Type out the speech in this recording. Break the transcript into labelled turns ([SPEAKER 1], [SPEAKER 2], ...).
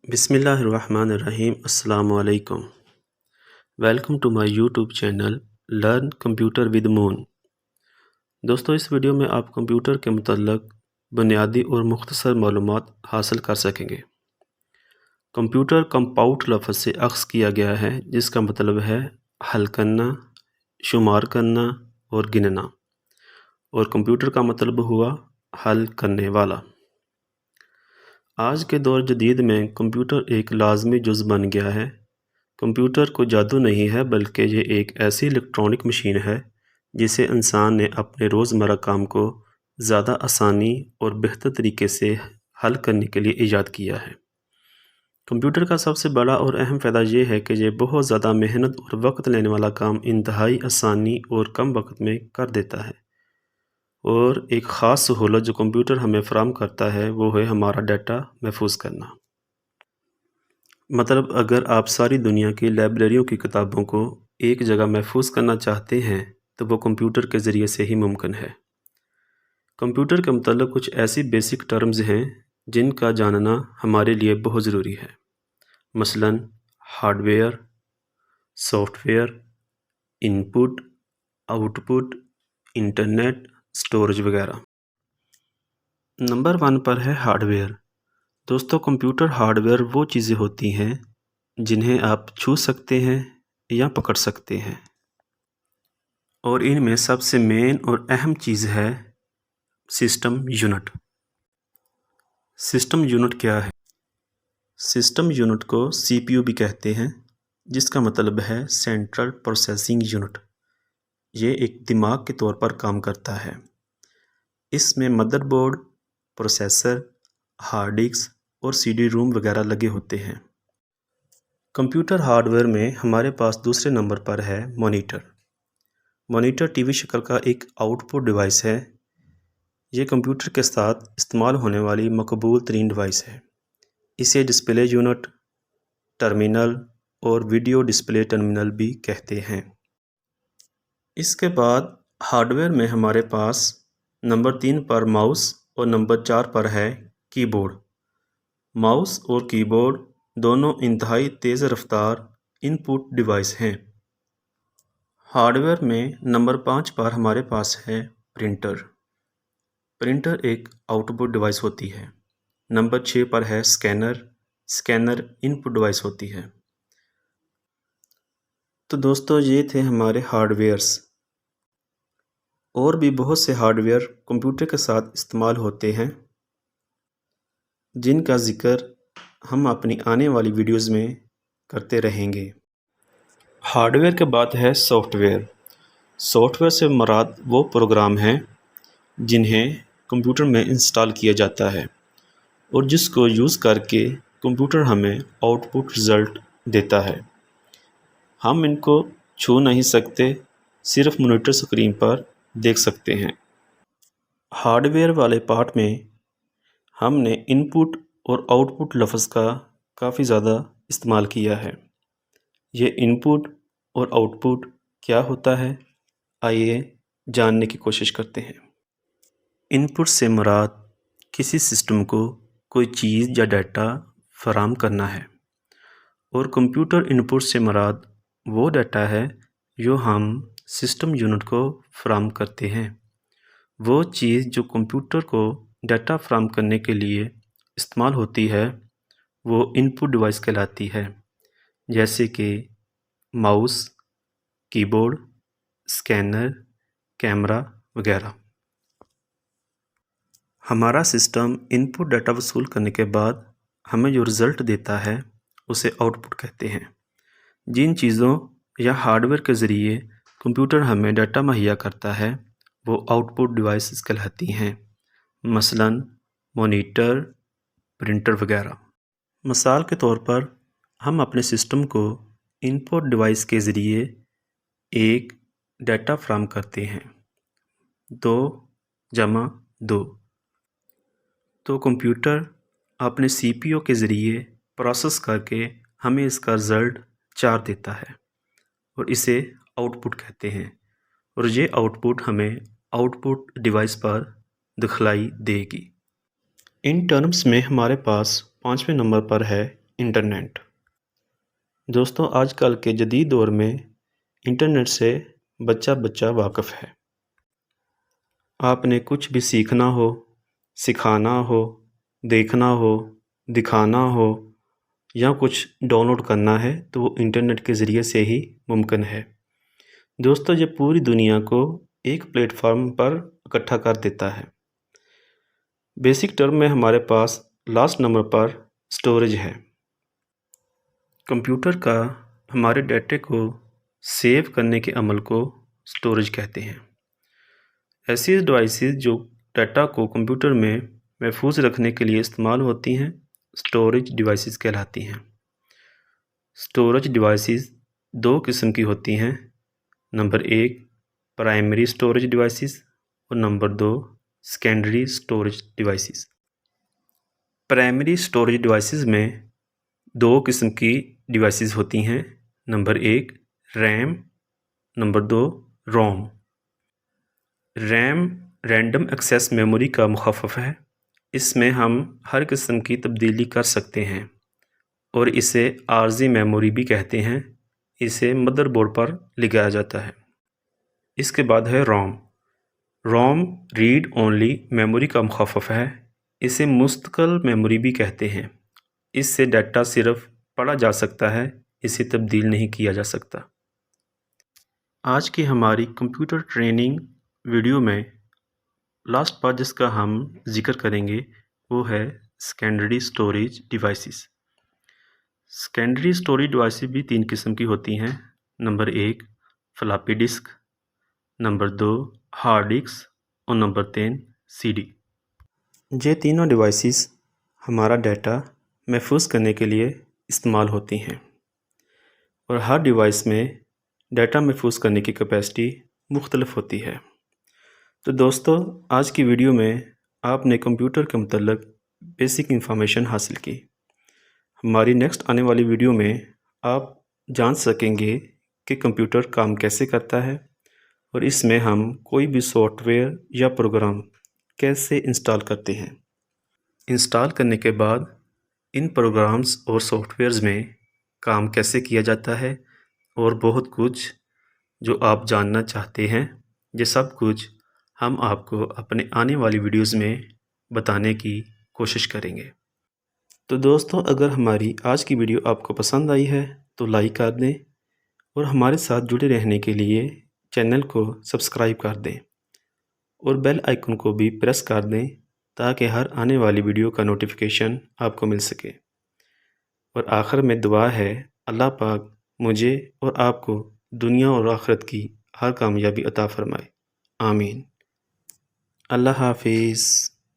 [SPEAKER 1] بسم اللہ الرحمن الرحیم۔ السلام علیکم۔ Welcome to my YouTube channel learn computer with Moon. دوستو، اس ویڈیو میں آپ کمپیوٹر کے متعلق بنیادی اور مختصر معلومات حاصل کر سکیں گے۔ کمپیوٹر کمپاؤٹ لفظ سے اخذ کیا گیا ہے، جس کا مطلب ہے حل کرنا، شمار کرنا اور گننا، اور کمپیوٹر کا مطلب ہوا حل کرنے والا۔ آج کے دور جدید میں کمپیوٹر ایک لازمی جز بن گیا ہے۔ کمپیوٹر کو جادو نہیں ہے، بلکہ یہ ایک ایسی الیکٹرانک مشین ہے جسے انسان نے اپنے روزمرہ کام کو زیادہ آسانی اور بہتر طریقے سے حل کرنے کے لیے ایجاد کیا ہے۔ کمپیوٹر کا سب سے بڑا اور اہم فائدہ یہ ہے کہ یہ بہت زیادہ محنت اور وقت لینے والا کام انتہائی آسانی اور کم وقت میں کر دیتا ہے۔ اور ایک خاص سہولت جو کمپیوٹر ہمیں فراہم کرتا ہے وہ ہے ہمارا ڈیٹا محفوظ کرنا۔ مطلب اگر آپ ساری دنیا کی لائبریریوں کی کتابوں کو ایک جگہ محفوظ کرنا چاہتے ہیں تو وہ کمپیوٹر کے ذریعے سے ہی ممکن ہے۔ کمپیوٹر کے متعلق کچھ ایسی بیسک ٹرمز ہیں جن کا جاننا ہمارے لیے بہت ضروری ہے، مثلاً hard where, soft where, in put, out put, internet, storage وغیرہ۔ نمبر 1 پر ہے ہارڈ ویئر۔ دوستو، کمپیوٹر ہارڈ ویئر وہ چیزیں ہوتی ہیں جنہیں آپ چھو سکتے ہیں یا پکڑ سکتے ہیں، اور ان میں سب سے مین اور اہم چیز ہے سسٹم یونٹ۔ سسٹم یونٹ کیا ہے؟ سسٹم یونٹ کو سی پی یو بھی کہتے ہیں، جس کا مطلب ہے سینٹرل پروسیسنگ یونٹ۔ یہ ایک دماغ کے طور پر کام کرتا ہے۔ اس میں mother board, processor, hard disk اور سی ڈی روم وغیرہ لگے ہوتے ہیں۔ کمپیوٹر ہارڈ ویئر میں ہمارے پاس دوسرے نمبر پر ہے مانیٹر۔ مانیٹر ٹی وی شکل کا ایک آؤٹ پٹ ڈیوائس ہے۔ یہ کمپیوٹر کے ساتھ استعمال ہونے والی مقبول ترین ڈیوائس ہے۔ اسے ڈسپلے یونٹ، ٹرمینل اور ویڈیو ڈسپلے ٹرمینل بھی کہتے ہیں۔ اس کے بعد ہارڈ ویئر میں ہمارے پاس نمبر 3 پر ماؤس اور نمبر 4 پر ہے کی بورڈ۔ ماؤس اور کی بورڈ دونوں انتہائی تیز رفتار ان پٹ ڈیوائس ہیں۔ ہارڈ ویئر میں نمبر 5 پر ہمارے پاس ہے پرنٹر۔ پرنٹر ایک آؤٹ پٹ ڈیوائس ہوتی ہے۔ نمبر 6 پر ہے اسکینر۔ اسکینر ان پٹ ڈیوائس ہوتی ہے۔ تو دوستو، یہ تھے ہمارے ہارڈ ویئرس۔ اور بھی بہت سے ہارڈ ویئر کمپیوٹر کے ساتھ استعمال ہوتے ہیں، جن کا ذکر ہم اپنی آنے والی ویڈیوز میں کرتے رہیں گے۔ ہارڈ ویئر کے بعد ہے سافٹ ویئر۔ سافٹ ویئر سے مراد وہ پروگرام ہیں جنہیں کمپیوٹر میں انسٹال کیا جاتا ہے اور جس کو یوز کر کے کمپیوٹر ہمیں آؤٹ پٹ رزلٹ دیتا ہے۔ ہم ان کو چھو نہیں سکتے، صرف مانیٹر اسکرین پر دیکھ سکتے ہیں۔ ہارڈ ویئر والے پارٹ میں ہم نے ان پٹ اور آؤٹ پٹ لفظ کا کافی زیادہ استعمال کیا ہے۔ یہ ان پٹ اور آؤٹ پٹ کیا ہوتا ہے، آئیے جاننے کی کوشش کرتے ہیں۔ ان پٹ سے مراد کسی سسٹم کو کوئی چیز یا ڈیٹا فراہم کرنا ہے، اور کمپیوٹر ان پٹ سے مراد وہ ڈیٹا ہے جو ہم سسٹم یونٹ کو فراہم کرتے ہیں۔ وہ چیز جو کمپیوٹر کو ڈیٹا فراہم کرنے کے لیے استعمال ہوتی ہے وہ ان پٹ ڈیوائس کہلاتی ہے، جیسے کہ ماؤس، کی بورڈ، اسکینر، کیمرہ وغیرہ۔ ہمارا سسٹم ان پٹ ڈیٹا وصول کرنے کے بعد ہمیں جو رزلٹ دیتا ہے اسے آؤٹ پٹ کہتے ہیں۔ جن چیزوں یا ہارڈ ویئر کے ذریعے کمپیوٹر ہمیں ڈیٹا مہیا کرتا ہے وہ آؤٹ پٹ ڈیوائسز کہلاتی ہیں، مثلاً مانیٹر، پرنٹر وغیرہ۔ مثال کے طور پر ہم اپنے سسٹم کو ان پٹ ڈیوائس کے ذریعے ایک ڈیٹا فراہم کرتے ہیں، 2 جمع 2، تو کمپیوٹر اپنے سی پی یو کے ذریعے پروسیس کر کے ہمیں اس کا رزلٹ 4 دیتا ہے، اور اسے آؤٹ پٹ کہتے ہیں، اور یہ آؤٹ پٹ ہمیں آؤٹ پٹ ڈیوائس پر دکھلائی دے گی۔ ان ٹرمز میں ہمارے پاس 5ویں نمبر پر ہے انٹرنیٹ۔ دوستوں، آج کل کے جدید دور میں انٹرنیٹ سے بچہ واقف ہے۔ آپ نے کچھ بھی سیکھنا ہو، سکھانا ہو، دیکھنا ہو، دکھانا ہو یا کچھ ڈاؤن لوڈ کرنا ہے تو وہ انٹرنیٹ کے ذریعے سے ہی ممکن ہے۔ دوستو، یہ پوری دنیا کو ایک پلیٹ فارم پر اکٹھا کر دیتا ہے۔ بیسک ٹرم میں ہمارے پاس لاسٹ نمبر پر سٹوریج ہے۔ کمپیوٹر کا ہمارے ڈیٹے کو سیو کرنے کے عمل کو سٹوریج کہتے ہیں۔ ایسی ڈیوائسز جو ڈیٹا کو کمپیوٹر میں محفوظ رکھنے کے لیے استعمال ہوتی ہیں سٹوریج ڈیوائسز کہلاتی ہیں۔ سٹوریج ڈیوائسز دو قسم کی ہوتی ہیں۔ نمبر 1 پرائمری سٹوریج ڈیوائسز اور number 2 secondary storage devices. Primary storage devices میں دو قسم کی ڈیوائسز ہوتی ہیں۔ نمبر 1 ریم، نمبر 2 روم۔ ریم رینڈم ایکسیس میموری کا مخفف ہے۔ اس میں ہم ہر قسم کی تبدیلی کر سکتے ہیں اور اسے عارضی میموری بھی کہتے ہیں۔ اسے مدر بورڈ پر لگایا جاتا ہے۔ اس کے بعد ہے روم۔ روم ریڈ اونلی میموری کا مخفف ہے۔ اسے مستقل میموری بھی کہتے ہیں۔ اس سے ڈیٹا صرف پڑھا جا سکتا ہے، اسے تبدیل نہیں کیا جا سکتا۔ آج کی ہماری کمپیوٹر ٹریننگ ویڈیو میں لاسٹ پارٹ جس کا ہم ذکر کریں گے وہ ہے secondary storage devices. Secondary storage devices بھی 3 قسم کی ہوتی ہیں۔ Number 1 floppy disk, number 2 hard disk اور نمبر 3 سی ڈی۔ یہ تینوں ڈیوائسز ہمارا ڈیٹا محفوظ کرنے کے لیے استعمال ہوتی ہیں اور ہر ڈیوائس میں ڈیٹا محفوظ کرنے کی کیپیسٹی مختلف ہوتی ہے۔ تو دوستو، آج کی ویڈیو میں آپ نے کمپیوٹر کے متعلق بیسک انفارمیشن حاصل کی۔ ہماری نیکسٹ آنے والی ویڈیو میں آپ جان سکیں گے کہ کمپیوٹر کام کیسے کرتا ہے اور اس میں ہم کوئی بھی سافٹ ویئر یا پروگرام کیسے انسٹال کرتے ہیں۔ انسٹال کرنے کے بعد ان پروگرامز اور سافٹ ویئرز میں کام کیسے کیا جاتا ہے اور بہت کچھ جو آپ جاننا چاہتے ہیں، یہ سب کچھ ہم آپ کو اپنے آنے والی ویڈیوز میں بتانے کی کوشش کریں گے۔ تو دوستو، اگر ہماری آج کی ویڈیو آپ کو پسند آئی ہے تو لائک کر دیں اور ہمارے ساتھ جڑے رہنے کے لیے چینل کو سبسکرائب کر دیں اور بیل آئیکن کو بھی پریس کر دیں تاکہ ہر آنے والی ویڈیو کا نوٹیفیکیشن آپ کو مل سکے۔ اور آخر میں دعا ہے اللہ پاک مجھے اور آپ کو دنیا اور آخرت کی ہر کامیابی عطا فرمائے۔ آمین۔ اللہ حافظ۔